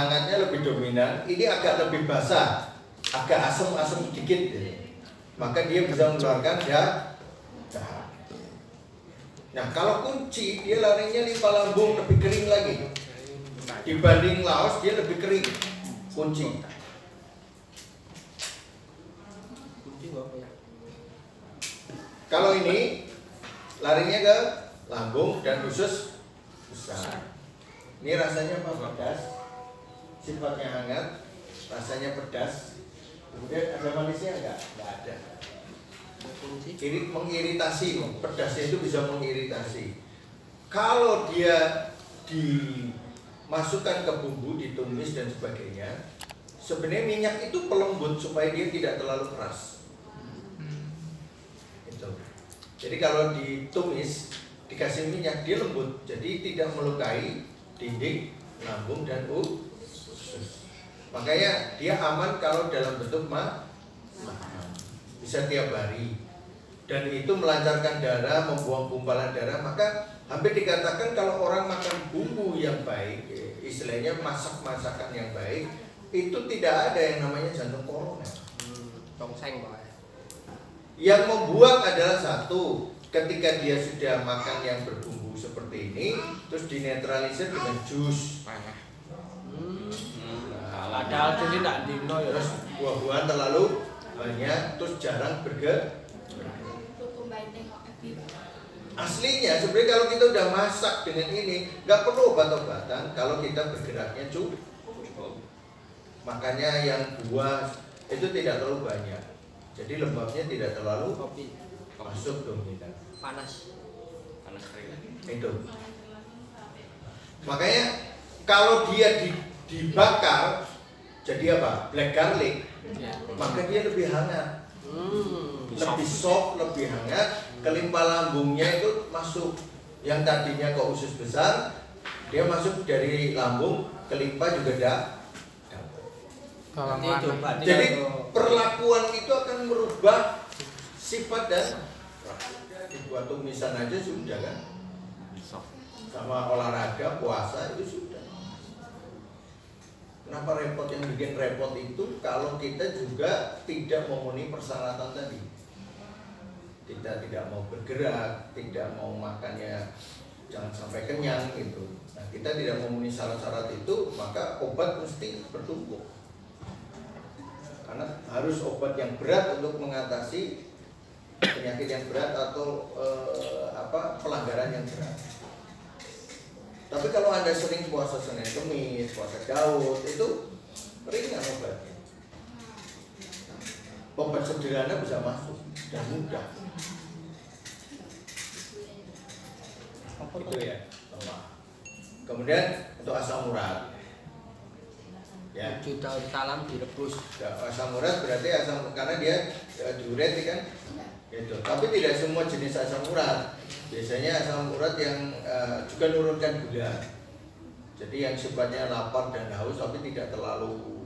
hangatnya lebih dominan, ini agak lebih basah, agak asam-asam sedikit, maka dia bisa mengeluarkan dahak. Nah kalau kunci dia larinya limpa lambung lebih kering lagi. Dibanding laos dia lebih kering. Kunci. Kalau ini larinya ke lambung dan usus besar. Ini rasanya apa? Pedas. Sifatnya hangat, rasanya pedas. Kemudian ada manisnya enggak? Enggak ada. Mengiritasi, pedasnya itu bisa mengiritasi. Kalau dia dimasukkan ke bumbu, ditumis dan sebagainya, sebenarnya minyak itu pelembut supaya dia tidak terlalu keras. Itu. Jadi kalau ditumis, dikasih minyak dia lembut, jadi tidak melukai dinding, lambung dan usus. Makanya dia aman kalau dalam bentuk bisa tiap hari. Dan itu melancarkan darah, membuang gumpalan darah. Maka hampir dikatakan kalau orang makan bumbu yang baik, istilahnya masakan yang baik, itu tidak ada yang namanya jantung koroner. Tongseng Pak. Yang membuat adalah satu, ketika dia sudah makan yang berbumbu seperti ini, terus dinetralisir dengan jus. Padahal jadi tidak dino ya. Terus buah-buahan terlalu banyak, terus jarang bergerak. Aslinya sebenarnya kalau kita udah masak dengan ini, nggak perlu obat-obatan kalau kita bergeraknya cukup. Makanya yang buah itu tidak terlalu banyak, jadi lembabnya tidak terlalu masuk dominan. Panas kering. Itu. Makanya kalau dia dibakar jadi apa? Black garlic, maka dia lebih hangat, lebih soft, lebih hangat. Kelimpa lambungnya itu masuk, yang tadinya ke usus besar, dia masuk dari lambung, kelimpa juga jadi perlakuan itu akan merubah sifat dan dibuat tumisan aja sudah kan, sama olahraga, puasa itu sudah. Kenapa repot? Yang bikin repot itu kalau kita juga tidak memenuhi persyaratan tadi. Kita tidak mau bergerak, tidak mau makannya jangan sampai kenyang gitu. Nah, kita tidak memenuhi syarat-syarat itu, maka obat mesti bertumpuk. Karena harus obat yang berat untuk mengatasi penyakit yang berat atau pelanggaran yang berat. Tapi kalau Anda sering puasa Senin Kemis, puasa Daud, itu ringan obatnya. Obat sederhana bisa masuk dan mudah. Itu ya. Kemudian untuk asam urat, ya. Daun salam direbus. Asam urat berarti karena dia diuretik kan, gitu. Tapi tidak semua jenis asam urat. Biasanya asam urat yang juga menurunkan gula. Jadi yang sifatnya lapar dan haus, tapi tidak terlalu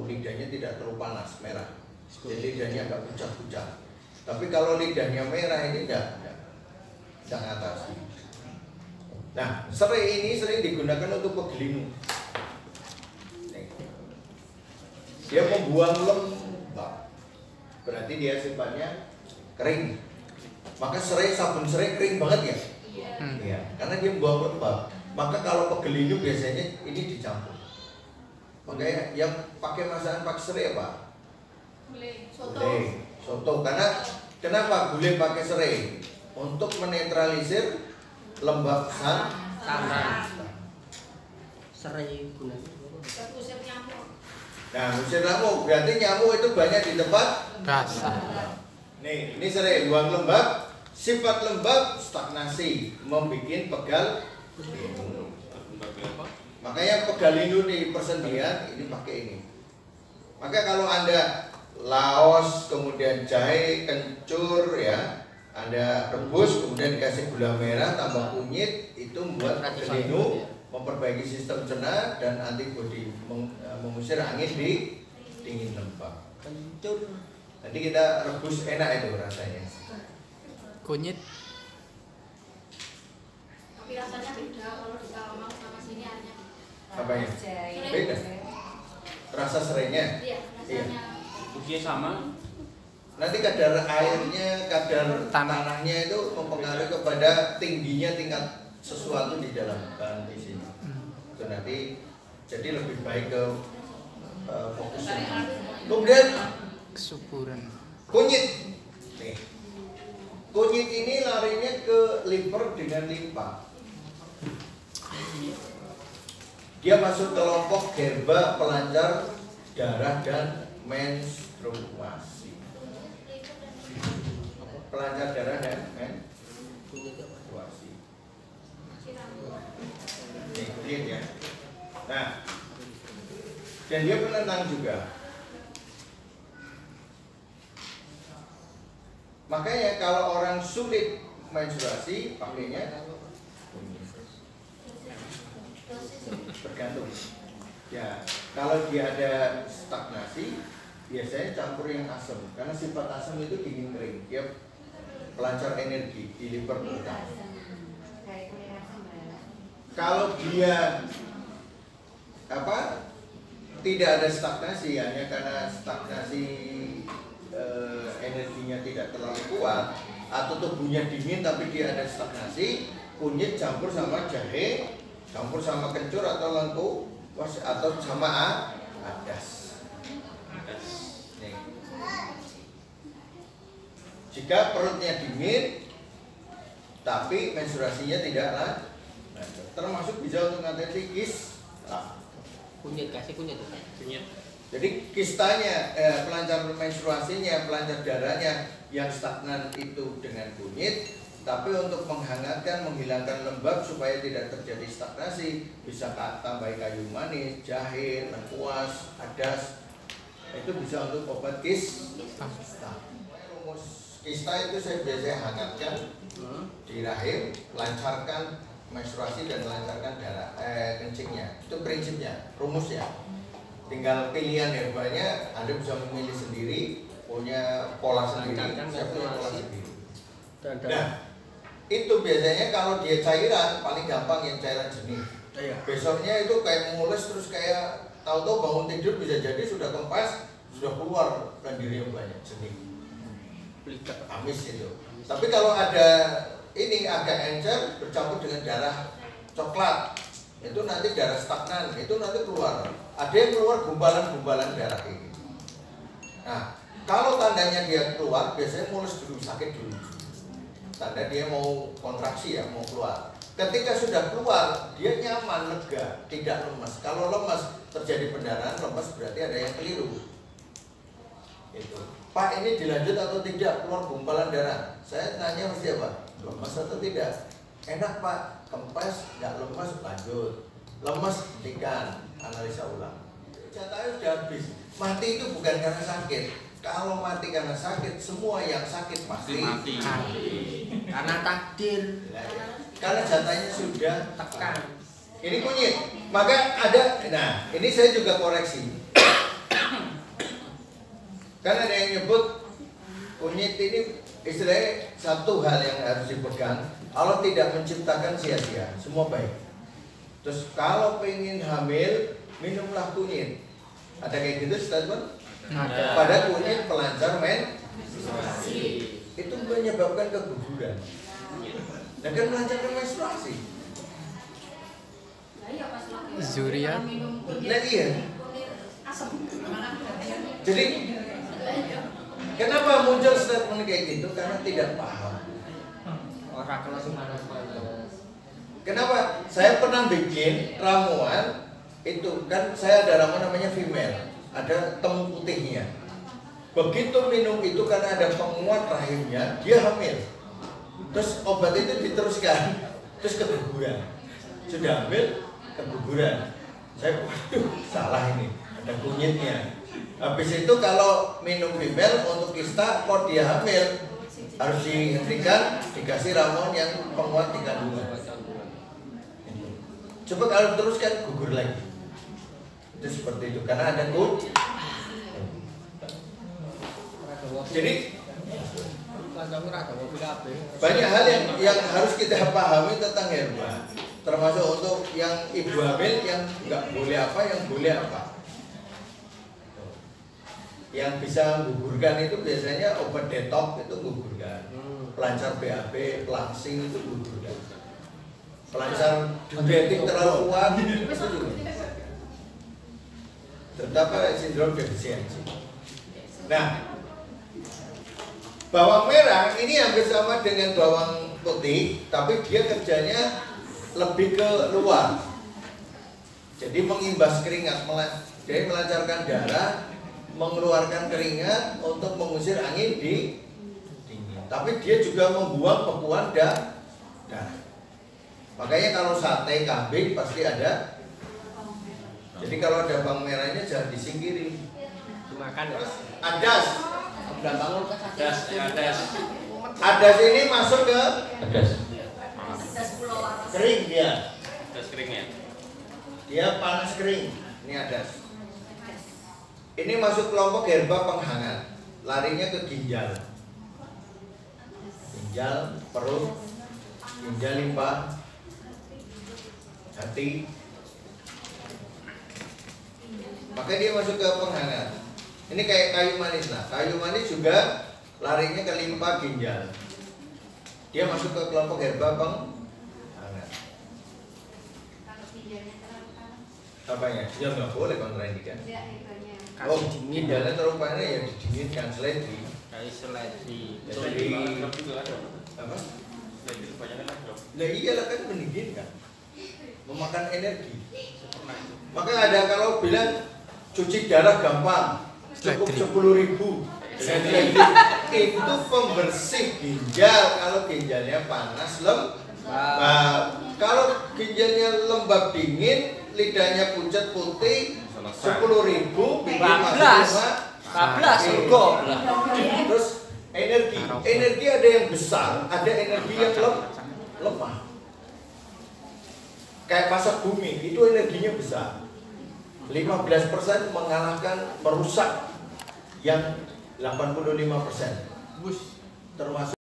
lidahnya tidak terlalu panas merah. Jadi lidahnya agak pucat-pucat. Tapi kalau lidahnya merah ini tidak ngatasi. Nah, serai ini sering digunakan untuk pegelinu. Dia membuang lembab, berarti dia sifatnya kering. Maka sabun serai kering banget ya? Iya. Karena dia membuang lembab. Maka kalau pegelinu biasanya ini dicampur. Makanya yang pakai masakan pakai serai apa? Gulai, soto. Karena kenapa gulai pakai serai? Untuk menetralisir lembab santan. Serai gunanya. Usir nyamuk. Nah, usir nyamuk berarti nyamuk itu banyak di tempat basah. Nih, ini serai buang lembab, sifat lembab stagnasi, membuat pegal. Makanya pegal linu di persendian ini pakai ini. Maka kalau Anda laos, kemudian jahe, kencur ya, Anda rebus, kemudian dikasih gula merah, tambah kunyit, itu membuat pegal linu, memperbaiki sistem cerna dan antibodi, mengusir angin di dingin lembab. Kencur. Nanti kita rebus enak itu rasanya. Kunyit. Tapi rasanya beda kalau di Karawang sama sini airnya. Apanya? Serai. Beda. Rasa serainya. Iya, rasanya. Usia sama. Nanti kadar airnya, kadar tanahnya itu mempengaruhi kepada tingginya tingkat sesuatu di dalam bahan di sini. Itu nanti jadi lebih baik ke fokusnya. Kemudian Kesuburan. kunyit. Nih. Kunyit ini larinya ke liver dengan limpa. Dia masuk kelompok gerba pelancar darah dan menstruasi. Pelancar darah dan menstruasi. Nih, lihat ya. Nah, dan dia penenang juga. Makanya kalau orang sulit menstruasi, pakainya tergantung. Ya, kalau dia ada stagnasi, biasanya campur yang asam. Karena sifat asam itu dingin kering. Dia pelancar energi di liver terutama. Kalau dia tidak ada stagnasi, hanya karena stagnasi energinya tidak terlalu kuat atau tubuhnya dingin tapi dia ada stagnasi, kunyit campur sama jahe, campur sama kencur atau lengkuas atau sama adas. Nih. Jika perutnya dingin tapi menstruasinya tidak lancar, termasuk bisa untuk mengatasi kista. Kunyit, kasih kunyit. Kunyit. Jadi kistanya, pelancar menstruasinya, pelancar darahnya yang stagnan itu dengan kunyit, tapi untuk menghangatkan, menghilangkan lembab supaya tidak terjadi stagnasi, bisa tambahin kayu manis, jahe, lengkuas, adas. Itu bisa untuk obat kista. Rumus kista itu saya biasanya hangatkan di rahim, lancarkan menstruasi dan melancarkan darah kencingnya. Itu prinsipnya, rumusnya. Tinggal pilihan herbanya, Anda bisa memilih sendiri, punya pola sendiri, saya punya pola sendiri. Nah, itu biasanya kalau dia cairan, paling gampang yang cairan jernih. Besoknya itu kayak mules terus kayak tahu-tahu bangun tidur bisa jadi sudah kempas, sudah keluar dan diri yang banyak jernih. Amis itu. Tapi kalau ada ini agak encer bercampur dengan darah coklat, itu nanti darah stagnan, itu nanti keluar. Ada yang keluar gumpalan-gumpalan darah ini. Nah, kalau tandanya dia keluar, biasanya mulus dulu, sakit dulu. Tanda dia mau kontraksi ya, mau keluar. Ketika sudah keluar, dia nyaman, lega, tidak lemas. Kalau lemas, terjadi pendarahan, lemas berarti ada yang keliru. Itu. Pak, ini dilanjut atau tidak keluar gumpalan darah? Saya tanya mesti apa? Lemas atau tidak? Enak Pak, kempes, nggak lemas, lanjut. Lemas, hentikan, analisa ulang. Jatahnya sudah habis. Mati itu bukan karena sakit. Kalau mati karena sakit, semua yang sakit pasti mati. Karena takdir. Karena jatahnya sudah Tekan. Ini kunyit. Maka ada, nah ini saya juga koreksi. Karena ada yang nyebut kunyit ini istilahnya satu hal yang harus dipegang. Allah tidak menciptakan sia-sia, semua baik. Terus kalau pengen hamil, minumlah kunyit. Ada kayak gitu statement? Ada. Pada kunyit pelancar menstruasi. Itu menyebabkan keguguran. Dan kan melancarkan menstruasi. Zuriat. Nah iya. Jadi kenapa muncul statement kayak gitu? Karena tidak paham. Orang kelas mana-mana. Kenapa? Saya pernah bikin ramuan itu kan saya ada ramuan namanya female, ada temu putihnya. Begitu minum itu karena ada penguat rahimnya, dia hamil. Terus obat itu diteruskan, terus keguguran. Sudah hamil, keguguran. Saya waduh salah ini, ada kunyitnya. Habis itu kalau minum female untuk kista, kok dia hamil harus dihentikan, dikasih ramuan yang penguat di kandungan. Coba kalau teruskan gugur lagi. Itu seperti itu karena ada jadi Kancamu ra ada mobil kabeh. banyak hal yang harus kita pahami tentang herba. termasuk untuk yang ibu hamil yang nggak boleh apa, yang boleh apa. Yang bisa menggugurkan itu biasanya obat detox itu menggugurkan, pelancar BAB, pelangsing itu menggugurkan, pelancar diuretik terlalu kuat itu juga. Terdapat sindrom defisiensi. Nah, bawang merah ini hampir sama dengan bawang putih, tapi dia kerjanya lebih ke luar. Jadi mengimbas keringat, jadi melancarkan darah, mengeluarkan keringat untuk mengusir angin di dingin. Tapi dia juga membuang bekuan darah. Makanya kalau sate kambing pasti ada. Jadi kalau ada bawang merahnya jangan disingkiri. Dimakan ya. Adas. Udah bangun kan Adas. Adas ini masuk ke Adas. kering dia. Adas keringnya. Dia panas kering. Ini adas. Ini masuk kelompok herba penghangat. Larinya ke ginjal. Ginjal, perut, ginjal limpa, hati. Maka dia masuk ke penghangat. Ini kayak kayu manis. Nah, kayu manis juga larinya ke limpa ginjal. Dia masuk ke kelompok herba penghangat. Apanya? Ya nggak boleh kontraindikasi. Oh, ginjalnya terlalu panas ya didinginkan seledri. Kayak seledri. Jadi juga ada. apa? Lagi kebanyakan ada. Lah iyalah kan mendinginkan, memakan energi. Maka ada kalau bilang cuci darah gampang, cukup 10.000. Itu pembersih ginjal kalau ginjalnya panas lembab. Kalau ginjalnya lembab dingin, lidahnya pucat putih, 10.000 bikin masuk 14 surga. Terus energi ada yang besar, ada energi yang lemah. Kayak pasak bumi itu energinya besar. 15% mengalahkan merusak yang 85%. Termasuk